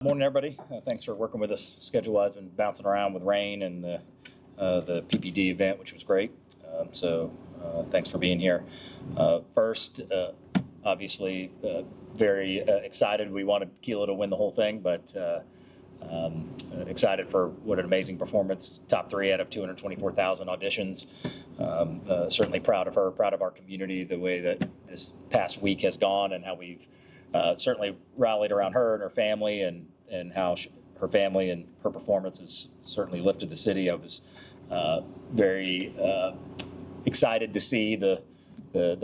Morning, everybody. Thanks for working with us schedule-wise and bouncing around with rain and the PPD event, which was great. Thanks for being here. First, obviously, very excited. We wanted Keyla to win the whole thing, but excited for what an amazing performance. Top 3 out of 224,000 auditions. Certainly proud of her, proud of our community, the way that this past week has gone and how we've certainly rallied around her and her family, and how her family and her performance has certainly lifted the city. I was very excited to see the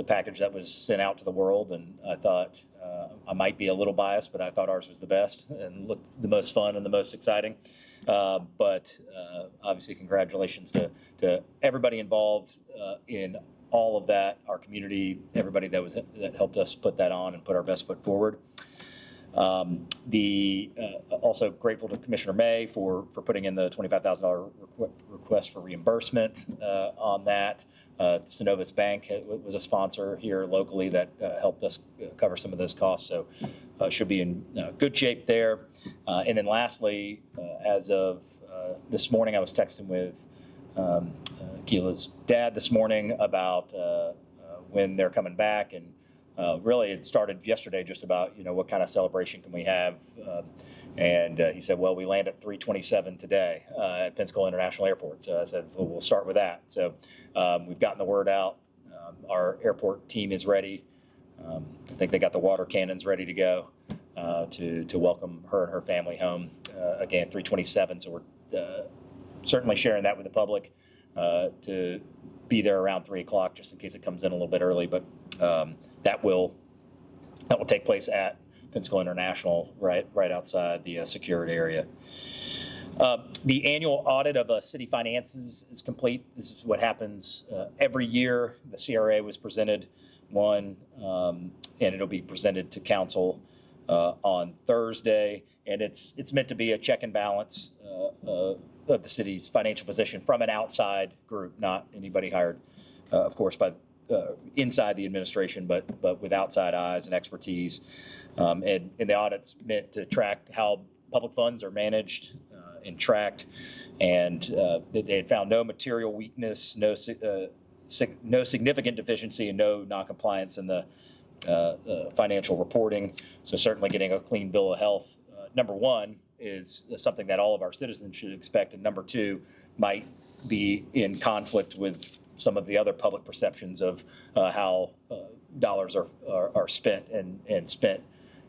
package that was sent out to the world, and I thought I might be a little biased, but I thought ours was the best and looked the most fun and the most exciting. But obviously, congratulations to everybody involved in all of that, our community, everybody that helped us put that on and put our best foot forward. Also grateful to Commissioner May for putting in the $25,000 request for reimbursement on that. Synovus Bank was a sponsor here locally that helped us cover some of those costs, so should be in good shape there. And then lastly, as of this morning, I was texting with Keyla's dad this morning about when they're coming back, and really it started yesterday just about what kind of celebration can we have, and he said, well, we land at 3:27 today at Pensacola International Airport. So I said, well, we'll start with that. So we've gotten the word out. Our airport team is ready. I think they got the water cannons ready to go to welcome her and her family home. Again, 3:27. So we're certainly sharing that with the public to be there around 3 o'clock, just in case it comes in a little bit early. But that will take place at Pensacola International, right outside the secured area. The annual audit of city finances is complete. This is what happens every year. The CRA was presented one, and it'll be presented to council on Thursday. And it's meant to be a check and balance of the city's financial position from an outside group, not anybody hired, of course, by inside the administration, but with outside eyes and expertise. And the audit's meant to track how public funds are managed and tracked. And they had found no material weakness, no significant deficiency, and no noncompliance in the financial reporting. So certainly getting a clean bill of health, number one, is something that all of our citizens should expect, and number two, might be in conflict with some of the other public perceptions of how dollars are spent and spent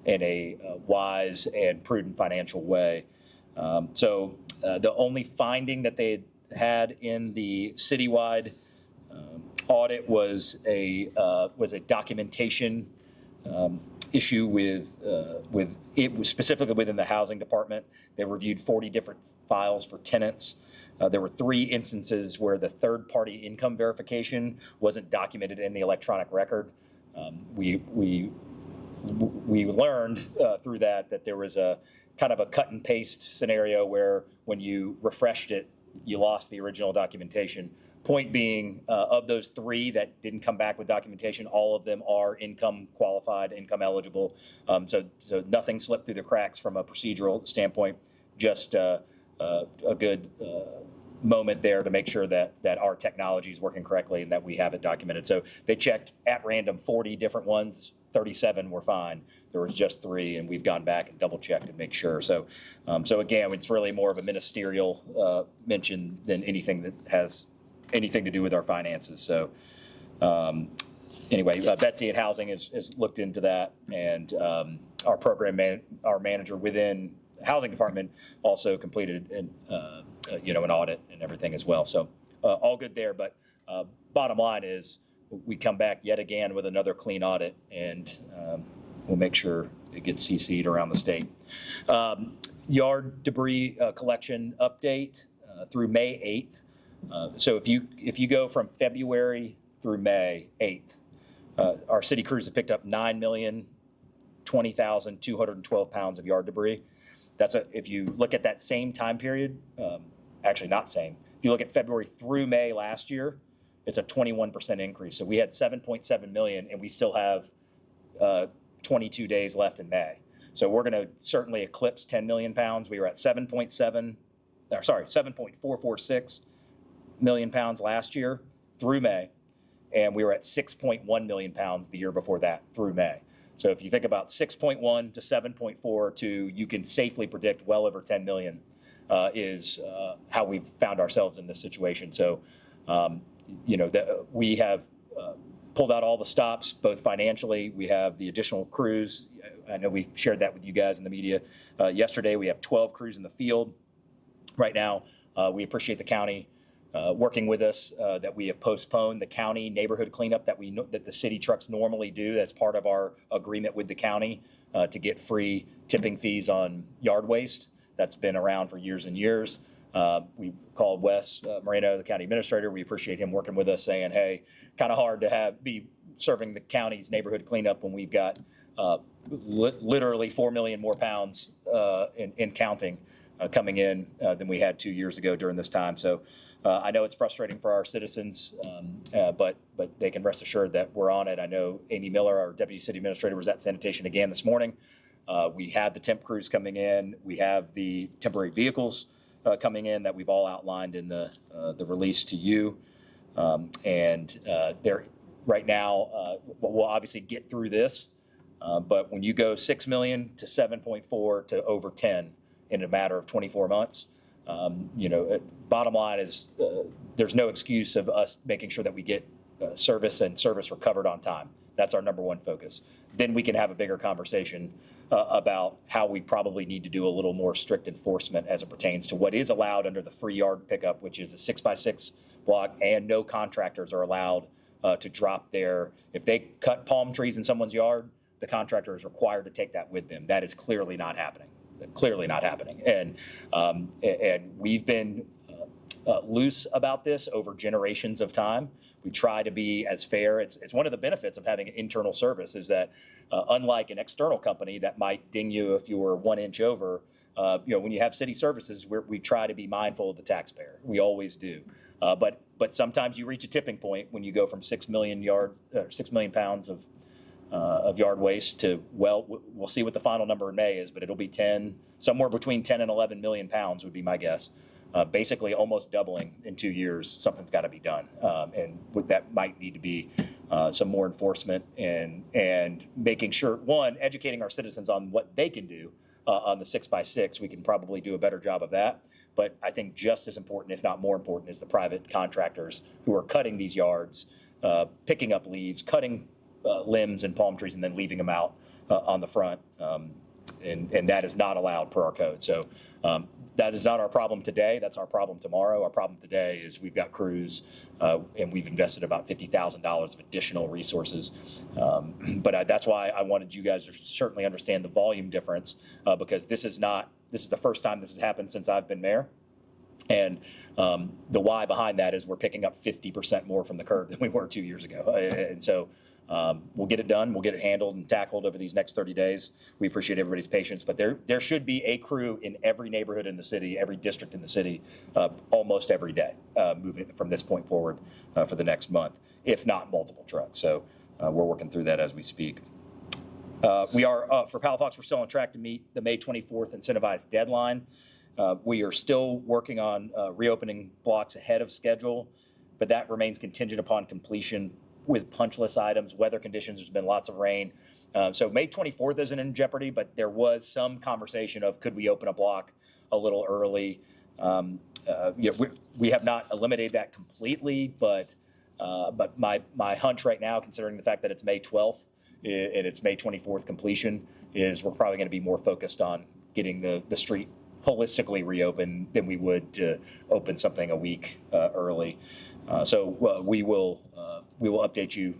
in a wise and prudent financial way. So the only finding that they had in the citywide audit was a documentation issue with it was specifically within the housing department. They reviewed 40 different files for tenants. There were 3 instances where the third-party income verification wasn't documented in the electronic record. We learned through that there was a kind of a cut and paste scenario where when you refreshed it, you lost the original documentation. Point being, of those 3 that didn't come back with documentation, all of them are income qualified, income eligible. So nothing slipped through the cracks from a procedural standpoint. Just a good moment there to make sure that our technology is working correctly and that we have it documented. So they checked at random 40 different ones. 37 were fine. There was just 3, and we've gone back and double checked and make sure. So again, it's really more of a ministerial mention than anything that has anything to do with our finances. So anyway, Betsy at Housing has looked into that, and our our manager within the housing department also completed an audit and everything as well. So all good there. But bottom line is we come back yet again with another clean audit, and we'll make sure it gets CC'd around the state. Yard debris collection update through May 8th. So if you go from February through May 8th, our city crews have picked up 9,020,212 pounds of yard debris. If you look at that same time period, actually not same. If you look at February through May last year, it's a 21% increase. So we had 7.7 million, and we still have 22 days left in May. So we're going to certainly eclipse 10 million pounds. We were at 7.446 million pounds last year through May, and we were at 6.1 million pounds the year before that through May. So if you think about 6.1 to 7.4 to, you can safely predict well over 10 million is how we've found ourselves in this situation. So, we have pulled out all the stops, both financially. We have the additional crews. I know we shared that with you guys in the media. Yesterday, we have 12 crews in the field. Right now, we appreciate the county working with us, that we have postponed the county neighborhood cleanup that the city trucks normally do as part of our agreement with the county to get free tipping fees on yard waste. That's been around for years and years. We called Wes Moreno, the county administrator. We appreciate him working with us, saying, hey, kind of hard to be serving the county's neighborhood cleanup when we've got literally 4 million more pounds in counting coming in than we had 2 years ago during this time. So I know it's frustrating for our citizens, but they can rest assured that we're on it. I know Amy Miller, our deputy city administrator, was at sanitation again this morning. We have the temp crews coming in. We have the temporary vehicles coming in that we've all outlined in the release to you. They're right now, we'll obviously get through this, but when you go 6 million to 7.4 to over 10 in a matter of 24 months, bottom line is there's no excuse of us making sure that we get service recovered on time. That's our number one focus. Then we can have a bigger conversation about how we probably need to do a little more strict enforcement as it pertains to what is allowed under the free yard pickup, which is a 6x6 block, and no contractors are allowed to drop if they cut palm trees in someone's yard, the contractor is required to take that with them. That is clearly not happening. And we've been loose about this over generations of time. We try to be as fair. It's one of the benefits of having an internal service is that unlike an external company that might ding you if you were 1 inch over, when you have city services, we try to be mindful of the taxpayer. We always do. But sometimes you reach a tipping point when you go from 6 million pounds of yard waste to, we'll see what the final number in May is, but it'll be somewhere between 10 and 11 million pounds would be my guess. Basically almost doubling in 2 years. Something's got to be done. And that might need to be some more enforcement and making sure, one, educating our citizens on what they can do on the 6x6. We can probably do a better job of that. But I think just as important, if not more important, is the private contractors who are cutting these yards, picking up leaves, cutting limbs and palm trees, and then leaving them out on the front. And that is not allowed per our code. So that is not our problem today. That's our problem tomorrow. Our problem today is we've got crews and we've invested about $50,000 of additional resources. But that's why I wanted you guys to certainly understand the volume difference because this is the first time this has happened since I've been mayor. And the why behind that is we're picking up 50% more from the curb than we were 2 years ago. And so we'll get it done. We'll get it handled and tackled over these next 30 days. We appreciate everybody's patience, but there should be a crew in every neighborhood in the city, every district in the city, almost every day, moving from this point forward for the next month, if not multiple trucks. So we're working through that as we speak. We are, for Palafox, we're still on track to meet the May 24th incentivized deadline. We are still working on reopening blocks ahead of schedule, but that remains contingent upon completion with punch list items, weather conditions. There's been lots of rain. So May 24th isn't in jeopardy, but there was some conversation of could we open a block a little early. We have not eliminated that completely, but my hunch right now, considering the fact that it's May 12th and it's May 24th completion, is we're probably going to be more focused on getting the street holistically reopened than we would to open something a week early. So we will update you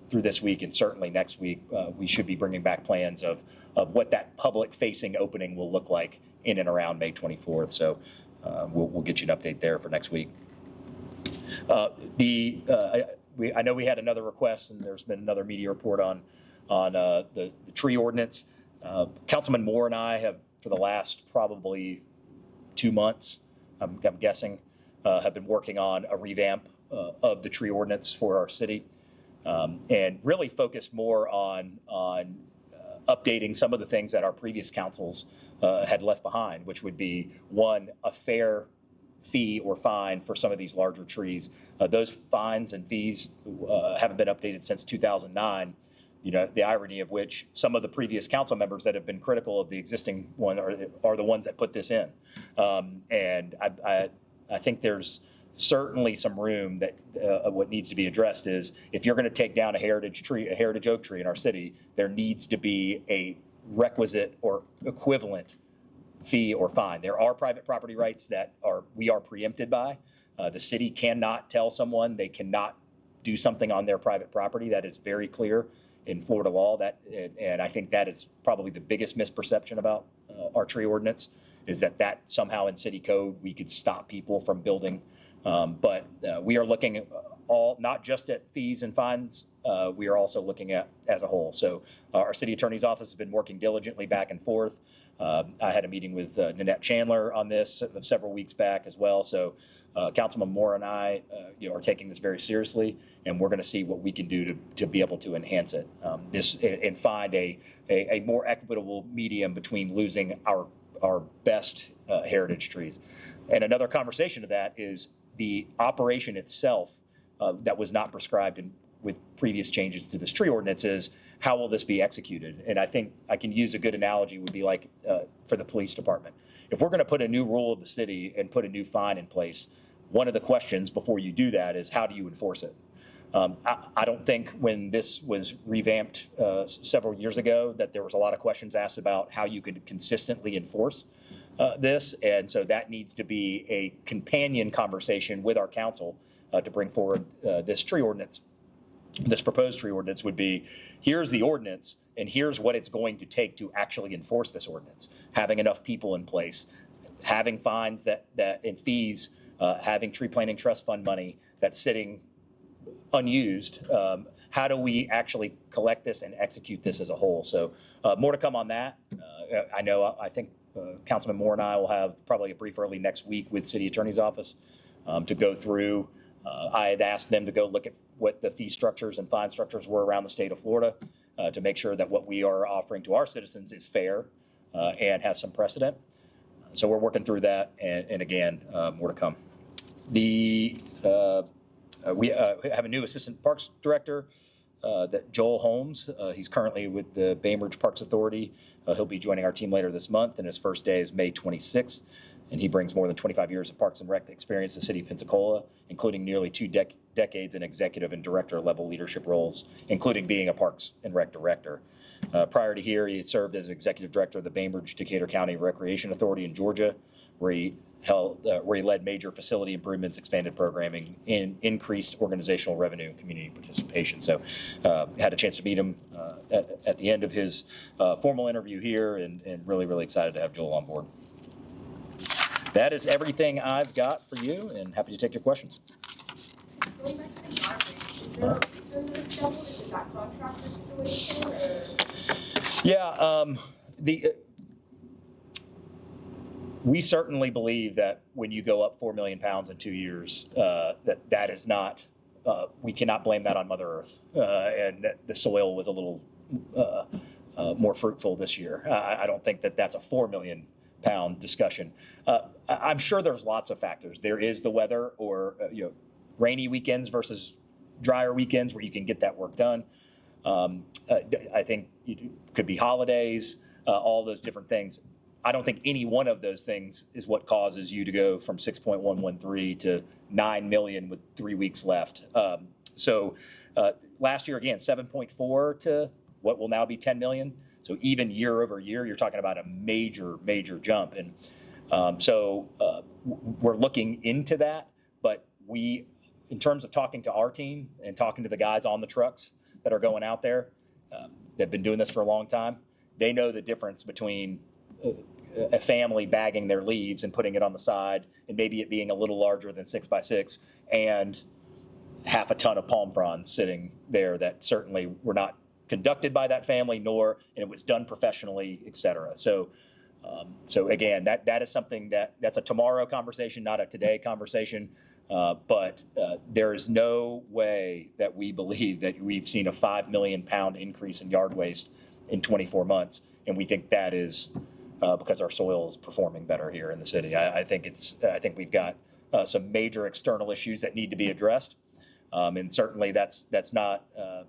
through this week, and certainly next week we should be bringing back plans of what that public-facing opening will look like in and around May 24th. So we'll get you an update there for next week. I know we had another request, and there's been another media report on the tree ordinance. Councilman Moore and I have, for the last probably 2 months, I'm guessing, have been working on a revamp of the tree ordinance for our city, and really focused more on updating some of the things that our previous councils had left behind, which would be, one, a fair fee or fine for some of these larger trees. Those fines and fees haven't been updated since 2009. The irony of which some of the previous council members that have been critical of the existing one are the ones that put this in. And I think there's certainly some room that what needs to be addressed is, if you're going to take down a heritage oak tree in our city, there needs to be a requisite or equivalent fee or fine. There are private property rights that we are preempted by. The city cannot tell someone they cannot do something on their private property. That is very clear in Florida law. And I think that is probably the biggest misperception about our tree ordinance, is that somehow in city code we could stop people from building. But we are looking at not just at fees and fines, we are also looking at as a whole. So our city attorney's office has been working diligently back and forth. I had a meeting with Nanette Chandler on this several weeks back as well. So Councilman Moore and I are taking this very seriously, and we're going to see what we can do to be able to enhance it and find a more equitable medium between losing our best heritage trees. And another conversation to that is the operation itself that was not prescribed with previous changes to this tree ordinance is, how will this be executed? And I think I can use a good analogy would be like for the police department. If we're going to put a new rule of the city and put a new fine in place, one of the questions before you do that is, how do you enforce it? I don't think when this was revamped several years ago that there was a lot of questions asked about how you could consistently enforce this. And so that needs to be a companion conversation with our council to bring forward this tree ordinance. This proposed tree ordinance would be, here's the ordinance and here's what it's going to take to actually enforce this ordinance. Having enough people in place, having fines and fees, having tree planting trust fund money that's sitting unused. How do we actually collect this and execute this as a whole? So more to come on that. I think Councilman Moore and I will have probably a brief early next week with City Attorney's Office to go through. I had asked them to go look at what the fee structures and fine structures were around the state of Florida to make sure that what we are offering to our citizens is fair and has some precedent. So we're working through that, and again, more to come. We have a new assistant parks director, that Joel Holmes. He's currently with the Bainbridge Parks Authority. He'll be joining our team later this month, and his first day is May 26th. And he brings more than 25 years of Parks and Rec experience to the City of Pensacola, including nearly two decades in executive and director level leadership roles, including being a Parks and Rec director. Prior to here, he had served as executive director of the Bainbridge Decatur County Recreation Authority in Georgia, where he led major facility improvements, expanded programming, and increased organizational revenue and community participation. So had a chance to meet him at the end of his formal interview here, and really, really excited to have Joel on board. That is everything I've got for you, and happy to take your questions. Going back to the garbage, is there a reason that it's doubled? Is it that contractor situation? Yeah, we certainly believe that when you go up 4 million pounds in 2 years, that is not, we cannot blame that on Mother Earth, and that the soil was a little more fruitful this year. I don't think that that's a 4 million pound discussion. I'm sure there's lots of factors. There is the weather, or rainy weekends versus drier weekends where you can get that work done. I think it could be holidays, all those different things. I don't think any one of those things is what causes you to go from 6.113 to 9 million with 3 weeks left. So last year, again, 7.4 to what will now be 10 million. So even year over year, you're talking about a major, major jump. And so we're looking into that. But in terms of talking to our team and talking to the guys on the trucks that are going out there, they've been doing this for a long time. They know the difference between a family bagging their leaves and putting it on the side, and maybe it being a little larger than 6 by 6, and half a ton of palm fronds sitting there that certainly were not conducted by that family, and it was done professionally, et cetera. So again, that is something that's a tomorrow conversation, not a today conversation. But there is no way that we believe that we've seen a 5 million pound increase in yard waste in 24 months. And we think that is because our soil is performing better here in the city. I think we've got some major external issues that need to be addressed. And certainly that's not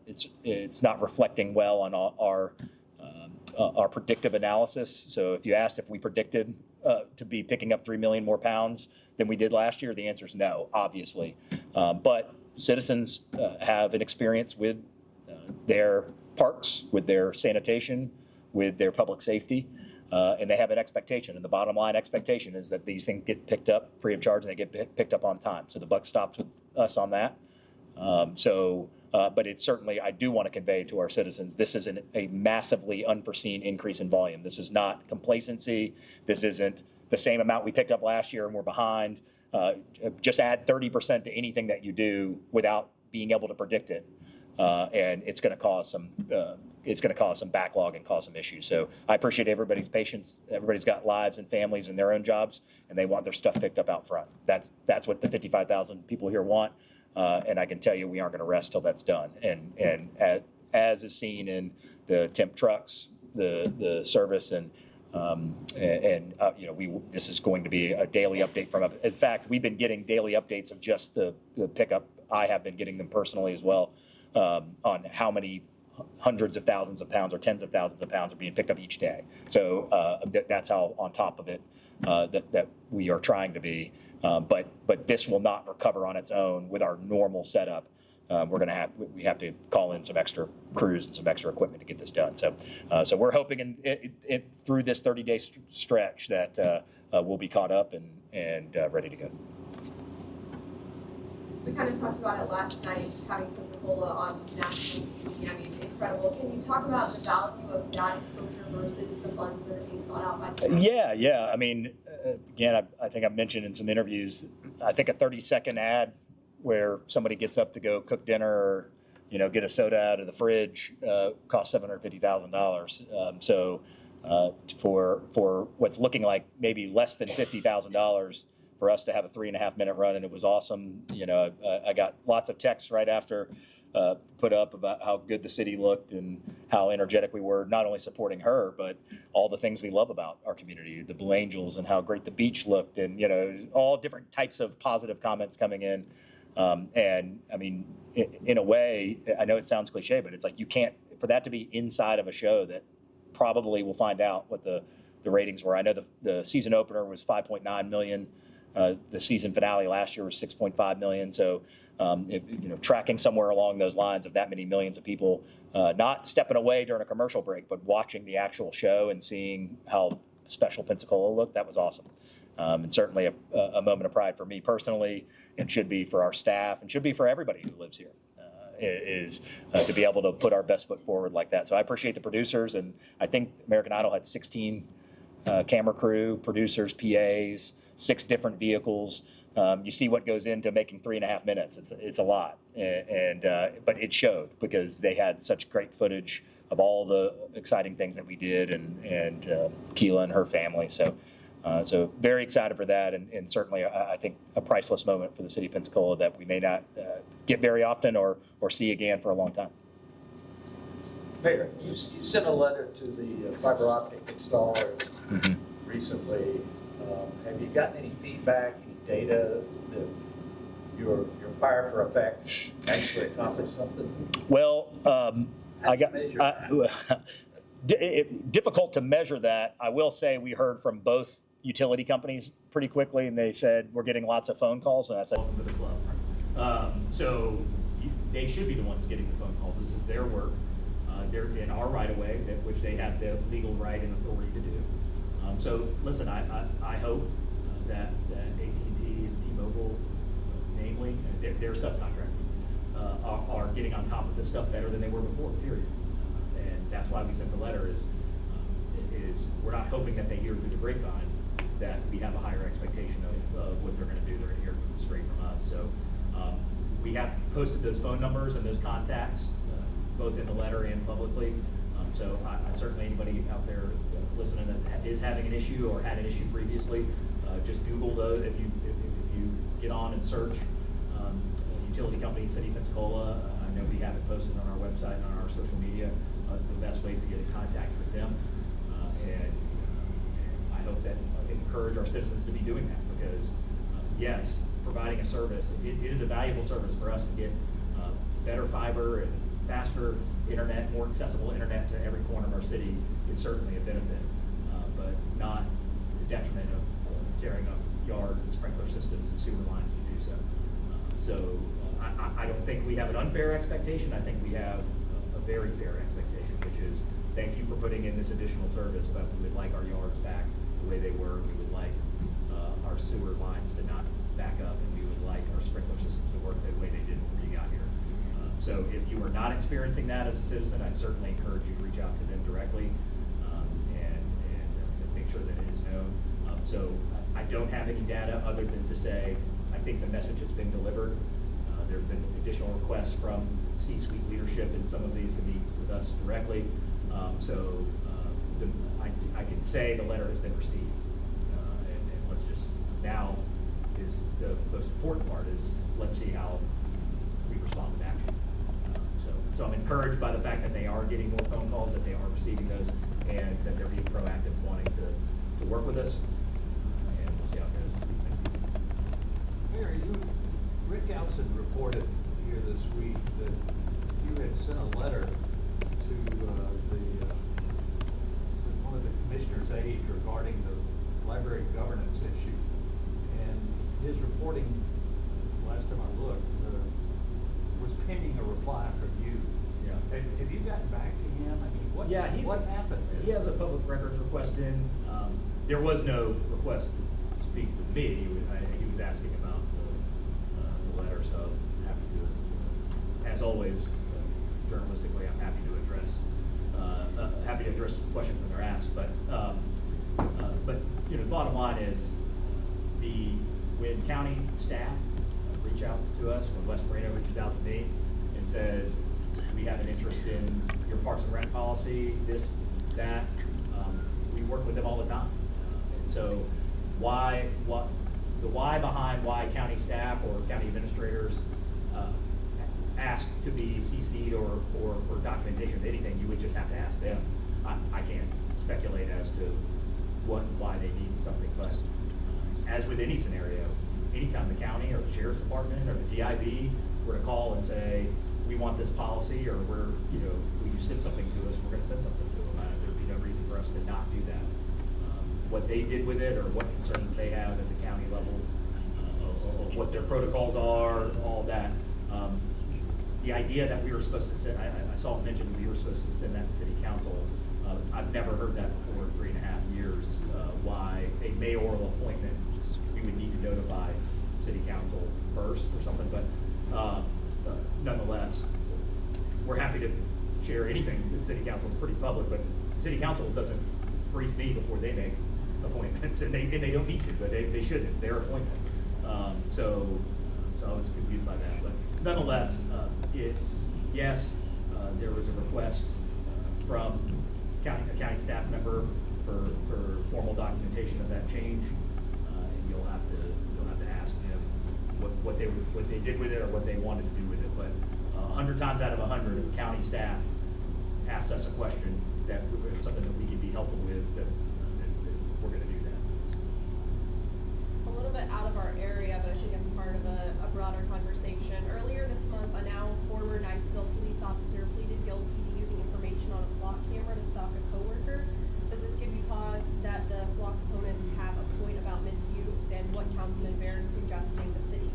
it's not reflecting well on our predictive analysis. So if you asked if we predicted to be picking up 3 million more pounds than we did last year, the answer is no, obviously. But citizens have an experience with their parks, with their sanitation, with their public safety, and they have an expectation. And the bottom line expectation is that these things get picked up free of charge and they get picked up on time. So the buck stops with us on that. But it's certainly, I do want to convey to our citizens, this isn't a massively unforeseen increase in volume. This is not complacency. This isn't the same amount we picked up last year and we're behind. Just add 30% to anything that you do without being able to predict it. And it's going to cause some backlog and cause some issues. So I appreciate everybody's patience. Everybody's got lives and families and their own jobs, and they want their stuff picked up out front. That's what the 55,000 people here want. And I can tell you we aren't going to rest till that's done. And as is seen in the temp trucks, the service, and this is going to be a daily update from. In fact, we've been getting daily updates of just the pickup. I have been getting them personally as well on how many hundreds of thousands of pounds or tens of thousands of pounds are being picked up each day. So that's how on top of it that we are trying to be. But this will not recover on its own with our normal setup. We have to call in some extra crews and some extra equipment to get this done. So we're hoping through this 30-day stretch that we'll be caught up and ready to go. We kind of talked about it last night, just having Pensacola on national TV. I mean, incredible. Can you talk about the value of that exposure versus the funds that are being sought out by the Yeah. I mean, again, I think I've mentioned in some interviews, I think a 30-second ad where somebody gets up to go cook dinner or, get a soda out of the fridge costs $750,000. So for what's looking like maybe less than $50,000 for us to have a 3.5-minute run, and it was awesome. I got lots of texts right after put up about how good the city looked and how energetic we were, not only supporting her, but all the things we love about our community, the Blue Angels and how great the beach looked, and all different types of positive comments coming in. And I mean, in a way, I know it sounds cliche, but it's like you can't, for that to be inside of a show that probably we'll find out what the ratings were. I know the season opener was 5.9 million. The season finale last year was 6.5 million. So, tracking somewhere along those lines of that many millions of people, not stepping away during a commercial break, but watching the actual show and seeing how special Pensacola looked, that was awesome. And certainly a moment of pride for me personally, and should be for our staff, and should be for everybody who lives here, is to be able to put our best foot forward like that. So I appreciate the producers, and I think American Idol had 16 camera crew, producers, PAs, 6 different vehicles. You see what goes into making 3.5 minutes. It's a lot, but it showed because they had such great footage of all the exciting things that we did, and Keyla and her family. So very excited for that, and certainly I think a priceless moment for the city of Pensacola that we may not get very often or see again for a long time. Mayor, you sent a letter to the fiber optic installers recently. Have you gotten any feedback, any data that your fire for effect actually accomplished something? Well, difficult to measure that. I will say we heard from both utility companies pretty quickly, and they said we're getting lots of phone calls, and I said, welcome to the club. So they should be the ones getting the phone calls. This is their work. They're in our right of way, which they have the legal right and authority to do. So listen, I hope that AT&T and T-Mobile, namely, their subcontractors, are getting on top of this stuff better than they were before, period. And that's why we sent the letter is we're not hoping that they hear through the grapevine that we have a higher expectation of what they're going to do. They're going to hear straight from us. So we have posted those phone numbers and those contacts, both in the letter and publicly. So I certainly, anybody out there listening that is having an issue or had an issue previously, just Google those. If you get on and search utility company City of Pensacola, I know we have it posted on our website and on our social media, the best ways to get in contact with them. And I hope that encourage our citizens to be doing that, because yes, providing a service, it is a valuable service for us to get better fiber and faster internet, more accessible internet to every corner of our city is certainly a benefit, but not the detriment of tearing up yards and sprinkler systems and sewer lines to do so. I don't think we have an unfair expectation. I think we have a very fair expectation, which is thank you for putting in this additional service, but we would like our yards back the way they were. We would like our sewer lines to not back up, and we would like our sprinkler systems to work the way they did before you got here. So if you are not experiencing that as a citizen, I certainly encourage you to reach out to them directly and make sure that it is known. So I don't have any data other than to say I think the message has been delivered. There's been additional requests from C-suite leadership in some of these to meet with us directly. I can say the letter has been received. And let's just, now is the most important part is let's see how we respond with action. So I'm encouraged by the fact that they are getting more phone calls, that they are receiving those, and that they're being proactive, wanting to work with us. And we'll see how it goes. Mayor, Rick Outson reported here this week that you had sent a letter to one of the commissioners' aides regarding the library governance issue. And his reporting, last time I looked, was pending a reply from you. Yeah. Have you gotten back to him? I mean, what happened? He has a public records request in. There was no request to speak with me. He was asking about the letter, so I'm happy to, as always, journalistically, I'm happy to address questions when they're asked. But the bottom line is, when county staff reach out to us, when West Marino reaches out to me and says, we have an interest in your parks and rent policy, this, that, we work with them all the time. And so the why behind why county staff or county administrators ask to be CC'd or for documentation of anything, you would just have to ask them. I can't speculate as to why they need something, but as with any scenario, anytime the county or the sheriff's department or the DIB were to call and say, we want this policy, or will you send something to us, we're gonna send something to them. There'd be no reason for us to not do that. What they did with it, or what concerns they have at the county level, or what their protocols are, all that. The idea that we were supposed to send, I saw it mentioned we were supposed to send that to city council. I've never heard that before in 3.5 years, why a mayoral appointment, we would need to notify city council first or something, but nonetheless, we're happy to share anything with city council. It's pretty public, but city council doesn't brief me before they make appointments, and they don't need to, but they should. It's their appointment. So I was confused by that, but nonetheless, yes, there was a request from a county staff member for formal documentation of that change, and you'll have to ask them what they did with it or what they wanted to do with it. But 100 times out of 100, if county staff asks us a question that it's something that we can be helpful with, we're going to do that. A little bit out of our area, but I think it's part of a broader conversation. Earlier this month, a now former Niceville police officer pleaded guilty to using information on a flock camera to stalk a coworker. Does this give you pause that the flock opponents have a point about misuse, and what Councilman Baird is suggesting the city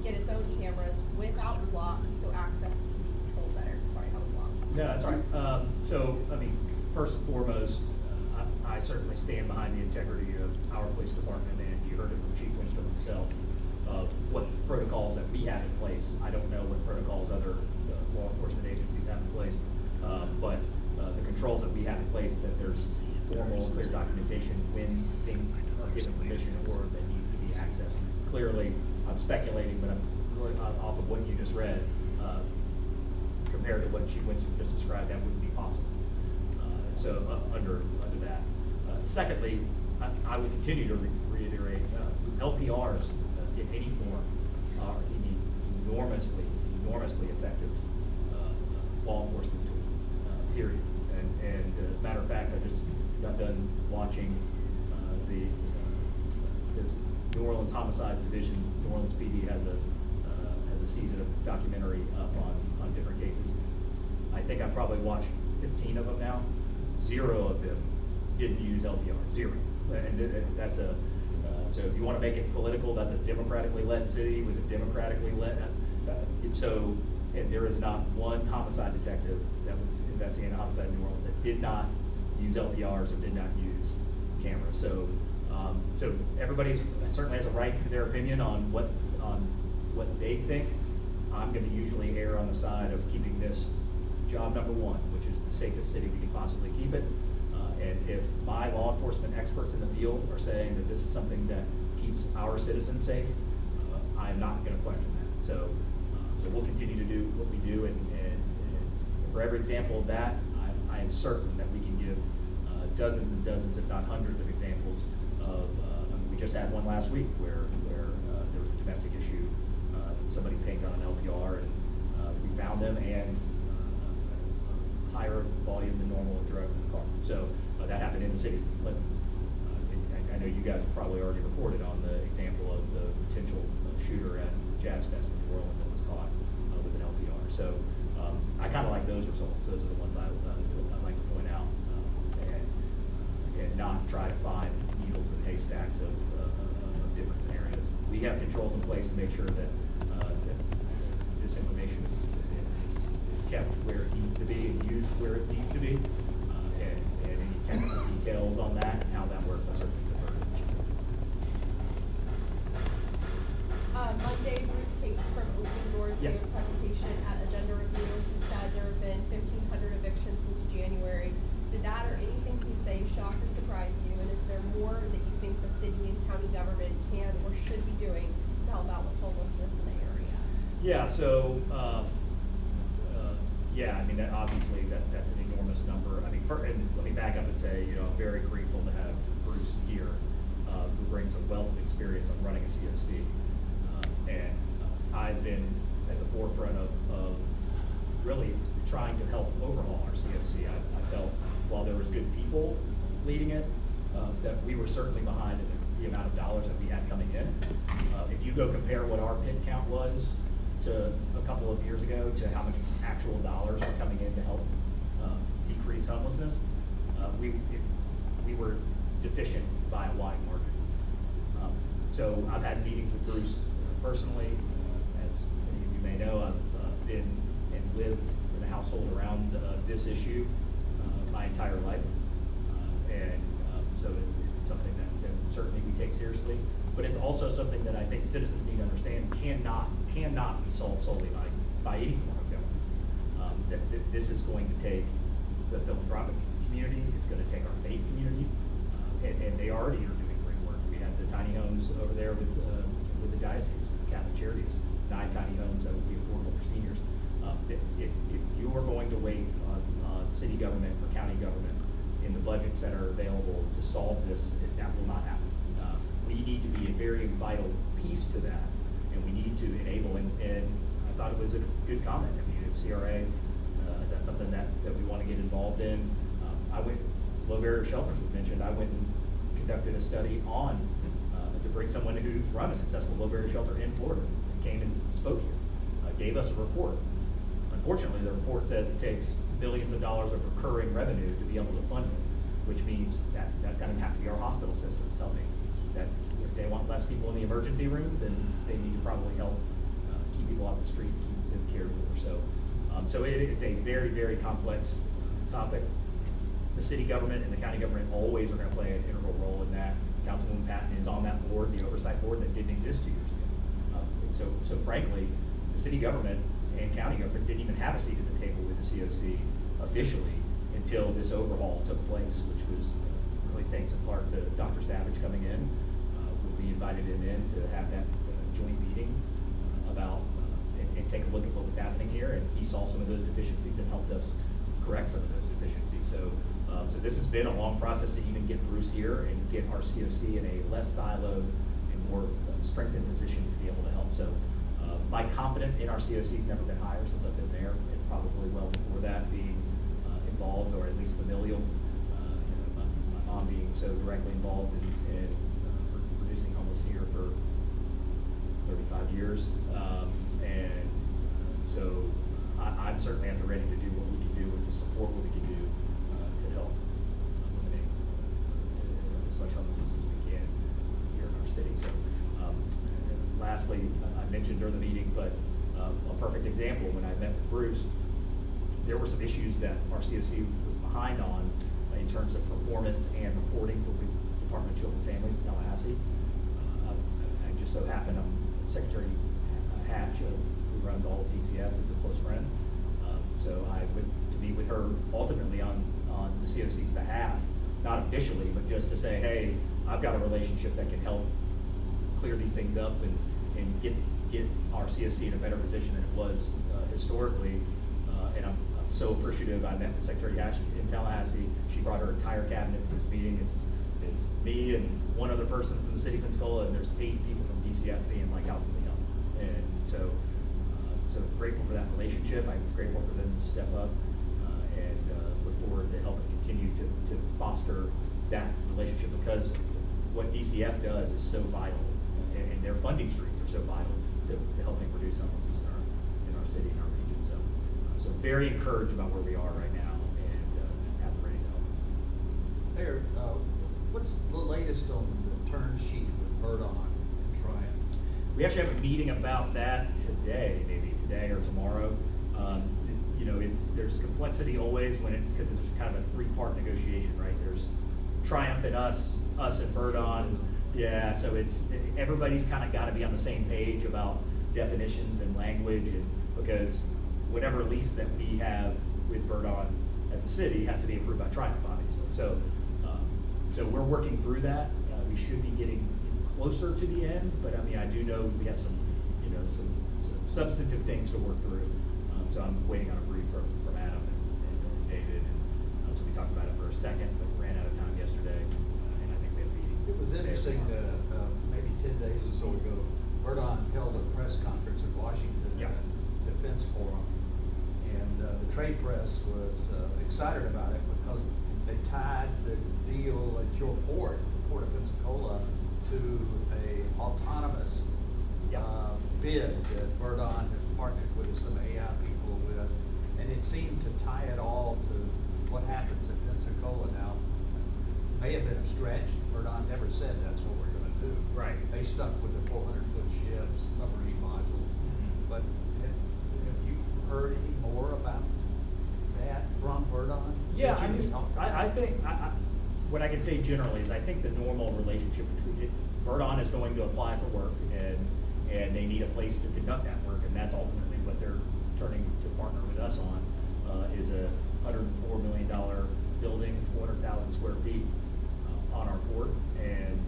get its own cameras without flock so access can be controlled better? Sorry, that was long. No, that's all right. So, I mean, first and foremost, I certainly stand behind the integrity of our police department, and you heard it from Chief Winster himself, of what protocols that we have in place. I don't know what protocols other law enforcement agencies have in place, but the controls that we have in place, that there's formal, clear documentation when things are given permission or that needs to be accessed. Clearly, I'm speculating, but I'm really off of what you just read. Compared to what Chief Winston just described, that wouldn't be possible. So under that. Secondly, I will continue to reiterate, LPRs in any form are enormously effective law enforcement tool, period. And as a matter of fact, I just got done watching the New Orleans Homicide Division. New Orleans PD has a season of documentary up on different cases. I think I've probably watched 15 of them now. 0 of them didn't use LPR, 0. And that's so if you want to make it political, that's a democratically led city with a democratically led, and there is not one homicide detective that was investigating a homicide in New Orleans that did not use LPRs or did not use cameras. So everybody certainly has a right to their opinion on what they think. I'm going to usually err on the side of keeping this job number one, which is the safest city we can possibly keep it. And if my law enforcement experts in the field are saying that this is something that keeps our citizens safe, I'm not going to question that. So we'll continue to do what we do, and for every example of that, I am certain that we can give dozens and dozens, if not hundreds, of examples of. We just had one last week where there was a domestic issue. Somebody pinged on an LPR, and we found them, and higher volume than normal of drugs in the car. So that happened in the city limits. I know you guys have probably already reported on the example of the potential shooter at Jazz Fest in New Orleans that was caught with an LPR. So I kind of like those results. Those are the ones I like to point out, and not try to find needles in haystacks of different scenarios. We have controls in place to make sure that this information is kept where it needs to be and used where it needs to be, and any technical details on that and how that works, I certainly defer to the chief. Monday, Bruce Tate from Open Doors Yes. gave a presentation at Agenda Review. He said there have been 1,500 evictions since January. Did that or anything he say shock or surprise you? And is there more that you think the city and county government can or should be doing to help out with homelessness in the area? Yeah, so, I mean, obviously that's an enormous number. I mean, and let me back up and say, I'm very grateful to have Bruce here, who brings a wealth of experience on running a COC. And I've been at the forefront of really trying to help overhaul our COC. I felt while there was good people leading it, that we were certainly behind in the amount of dollars that we had coming in. If you go compare what our PIN count was to a couple of years ago to how much actual dollars were coming in to help decrease homelessness, we were deficient by a wide margin. So I've had meetings with Bruce personally. As many of you may know, I've been and lived in a household around this issue my entire life. So it's something that certainly we take seriously, but it's also something that I think citizens need to understand cannot be solved solely by any form of government. That this is going to take the philanthropic community, it's going to take our faith community, and they already are doing great work. We have the tiny homes over there with the diocese, with the Catholic Charities, 9 tiny homes that would be affordable for seniors. If you are going to wait on city government or county government in the budgets that are available to solve this, that will not happen. We need to be a very vital piece to that, and we need to enable, and I thought it was a good comment. I mean, it's CRA, is that something that we want to get involved in? I went, low barrier shelters was mentioned, I went and conducted a study on, to bring someone who's run a successful low barrier shelter in Florida, and came and spoke here, gave us a report. Unfortunately, the report says it takes millions of dollars of recurring revenue to be able to fund it, which means that that's going to have to be our hospital systems helping. That if they want less people in the emergency room, then they need to probably help keep people off the street, keep them cared for. So it is a very, very complex topic. The city government and the county government always are going to play an integral role in that. Councilwoman Patton is on that board, the oversight board that didn't exist 2 years ago. So frankly, the city government and county government didn't even have a seat at the table with the COC officially until this overhaul took place, which was really thanks in part to Dr. Savage coming in. We invited him in to have that joint meeting about and take a look at what was happening here, and he saw some of those deficiencies and helped us correct some of those deficiencies. So this has been a long process to even get Bruce here and get our COC in a less siloed and more strengthened position to be able to help. So my confidence in our COC has never been higher since I've been there, and probably well before that, being involved, or at least familial. My mom being so directly involved in reducing homeless here for 35 years. And so I'm certainly at the ready to do what we can do and to support what we can do to help eliminate as much homelessness as we can here in our city. So lastly, I mentioned during the meeting, but a perfect example, when I met with Bruce, there were some issues that our COC was behind on in terms of performance and reporting for the Department of Children and Families in Tallahassee. I just so happened, Secretary Hatch, who runs all of DCF, is a close friend. So I went to meet with her ultimately on the COC's behalf, not officially, but just to say, hey, I've got a relationship that can help clear these things up and get our COC in a better position than it was historically. And I'm so appreciative. I met with Secretary Hatch in Tallahassee. She brought her entire cabinet to this meeting. It's me and one other person from the City of Pensacola, and there's 8 people from DCF being like, how can we help? And so grateful for that relationship. I'm grateful for them to step up and look forward to helping continue to foster that relationship, because what DCF does is so vital, and their funding streams are so vital to helping reduce homelessness in our city and our region. So very encouraged about where we are right now, and at the ready to help. Mayor, what's the latest on the turn sheet with Birdon and Triumph? We actually have a meeting about that today, maybe today or tomorrow. There's complexity always when it's, because it's kind of a 3-part negotiation, right? There's Triumph and us and Birdon. Yeah, so everybody's kind of got to be on the same page about definitions and language, and because whatever lease that we have with Birdon at the city has to be approved by Triumph, obviously. So we're working through that. We should be getting closer to the end, but I mean, I do know we have some substantive things to work through. So I'm waiting on a brief from Adam and David, and so we talked about it for a second, but ran out of time yesterday, and I think we have a meeting. It was interesting, maybe 10 days or so ago, Birdon held a press conference in Washington, Yeah. Defense Forum, and the trade press was excited about it because they tied the deal at your port, the Port of Pensacola, to a autonomous bid that Birdon has partnered with some AI people with, and it seemed to tie it all to what happens in Pensacola now. May have been a stretch. Birdon never said that's what we're gonna do. Right. They stuck with the 400-foot ships, submarine modules. But have you heard any more about that from Birdon? Yeah, That you can talk about? I think what I can say generally is I think the normal relationship between Birdon is going to apply for work, and they need a place to conduct that work, and that's ultimately what they're turning to partner with us on, is a $104 million building, 400,000 square feet on our port. And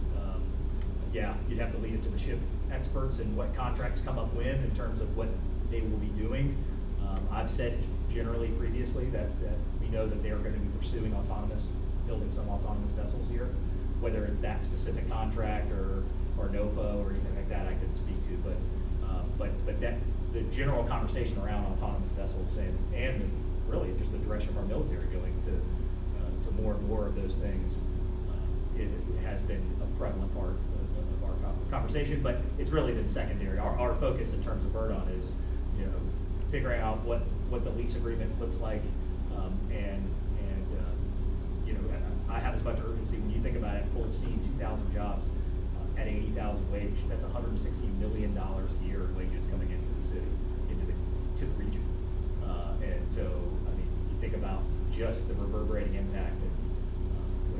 yeah, you'd have to leave it to the ship experts and what contracts come up when in terms of what they will be doing. I've said generally previously that we know that they're going to be pursuing building some autonomous vessels here, whether it's that specific contract or NOFA or anything like that I couldn't speak to, but that the general conversation around autonomous vessels and really just the direction of our military going to more and more of those things, it has been a prevalent part of our conversation, but it's really been secondary. Our focus in terms of Birdon is figuring out what the lease agreement looks like, and I have as much urgency when you think about it, full steam, 2,000 jobs at 80,000 wage. That's $160 million a year in wages coming into the city, to the region. And so, I mean, you think about just the reverberating impact.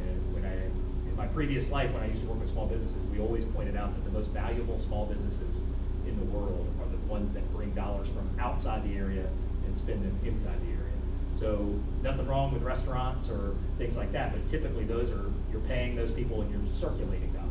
And in my previous life, when I used to work with small businesses, we always pointed out that the most valuable small businesses in the world are the ones that bring dollars from outside the area and spend them inside the area. So nothing wrong with restaurants or things like that, but typically you're paying those people and you're circulating dollars.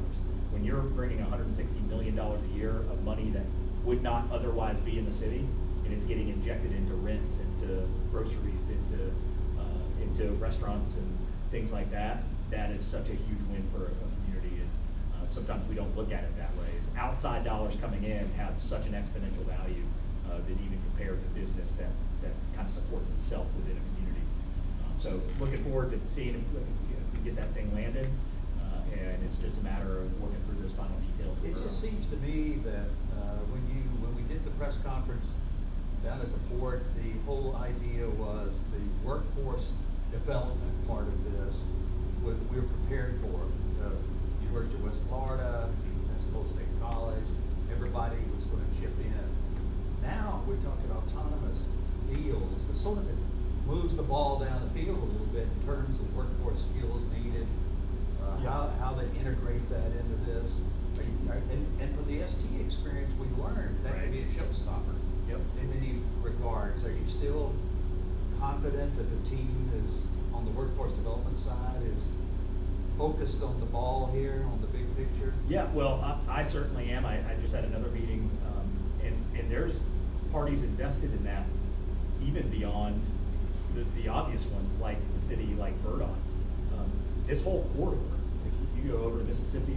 When you're bringing $160 million a year of money that would not otherwise be in the city, and it's getting injected into rents, into groceries, into restaurants and things like that, that is such a huge win for a community. And sometimes we don't look at it that way. Outside dollars coming in have such an exponential value that even compared to business that that kind of supports itself within a community. So looking forward to seeing if we get that thing landed, and it's just a matter of working through those final details. It just seems to me that when we did the press conference down at the port, the whole idea was the workforce development part of this, we were prepared for. University of West Florida, Pensacola State College, everybody was going to chip in. Now we're talking autonomous deals. It sort of moves the ball down the field a little bit in terms of workforce skills needed, how they integrate that into this. And from the ST experience, we learned that could be a showstopper. Yep. In many regards. Are you still confident that the team is, on the workforce development side, is focused on the ball here, on the big picture? Yeah, well, I certainly am. I just had another meeting, and there's parties invested in that, even beyond the obvious ones, like the city, like Birdon. This whole corridor, if you go over to Mississippi,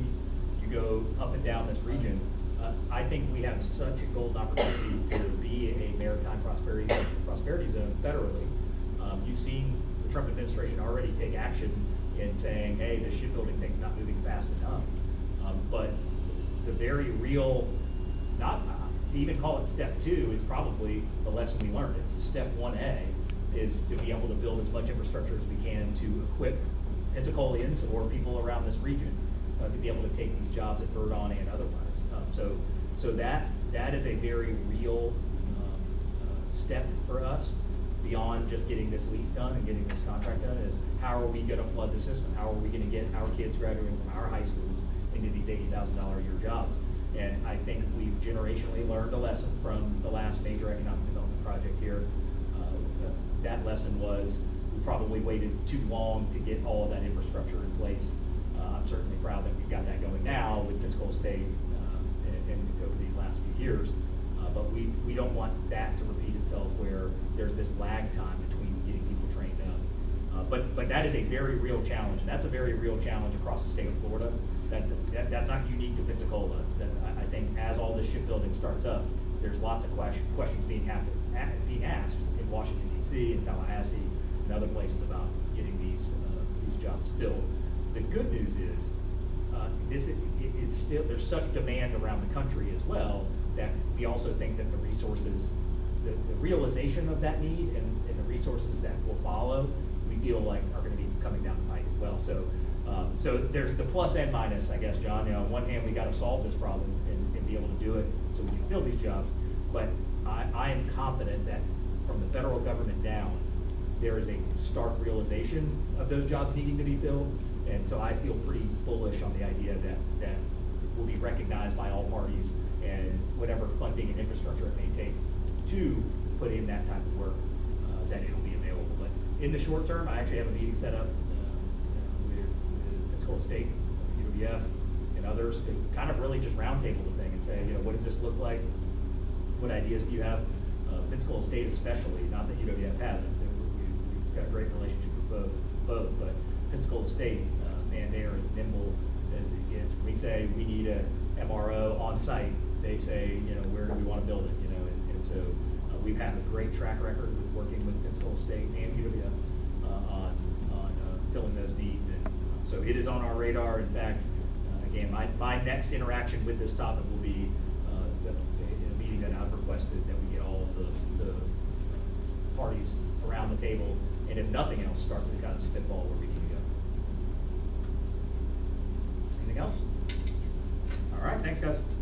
you go up and down this region, I think we have such a golden opportunity to be a maritime prosperity zone federally. You've seen the Trump administration already take action in saying, hey, this shipbuilding thing's not moving fast enough. But the very real, not to even call it step 2 is probably the lesson we learned. It's step 1A is to be able to build as much infrastructure as we can to equip Pensacolians or people around this region to be able to take these jobs at Birdon and otherwise. So that is a very real step for us beyond just getting this lease done and getting this contract done is how are we gonna flood the system? How are we gonna get our kids graduating from our high schools into these $80,000 a year jobs? And I think we've generationally learned a lesson from the last major economic development project here. That lesson was we probably waited too long to get all of that infrastructure in place. I'm certainly proud that we've got that going now with Pensacola State and over these last few years. But we don't want that to repeat itself where there's this lag time between getting people trained up. But that is a very real challenge. And that's a very real challenge across the state of Florida. That's not unique to Pensacola. I think as all this shipbuilding starts up, there's lots of questions being asked in Washington, D.C., and Tallahassee, and other places about getting these jobs filled. The good news is, it's still, there's such demand around the country as well that we also think that the resources, the realization of that need and the resources that will follow, we feel like are going to be coming down the pike as well. So there's the plus and minus, I guess, John. You know, on one hand, we got to solve this problem and be able to do it so we can fill these jobs. But I am confident that from the federal government down, there is a stark realization of those jobs needing to be filled. And so I feel pretty bullish on the idea that will be recognized by all parties and whatever funding and infrastructure it may take to put in that type of work, that it'll be available. But in the short term, I actually have a meeting set up with Pensacola State, UWF, and others to kind of really just roundtable the thing and say, you know, what does this look like? What ideas do you have? Pensacola State especially, not that UWF hasn't. We've got a great relationship with both, but Pensacola State, man, they are as nimble as it gets. When we say we need a MRO on site, they say, you know, where do we want to build it? You know, and so we've had a great track record with working with Pensacola State and UWF on filling those needs, and so it is on our radar. In fact, again, my next interaction with this topic will be a meeting that I've requested that we get all of the parties around the table, and if nothing else, start to kind of spitball where we need to go. Anything else? All right, thanks, guys.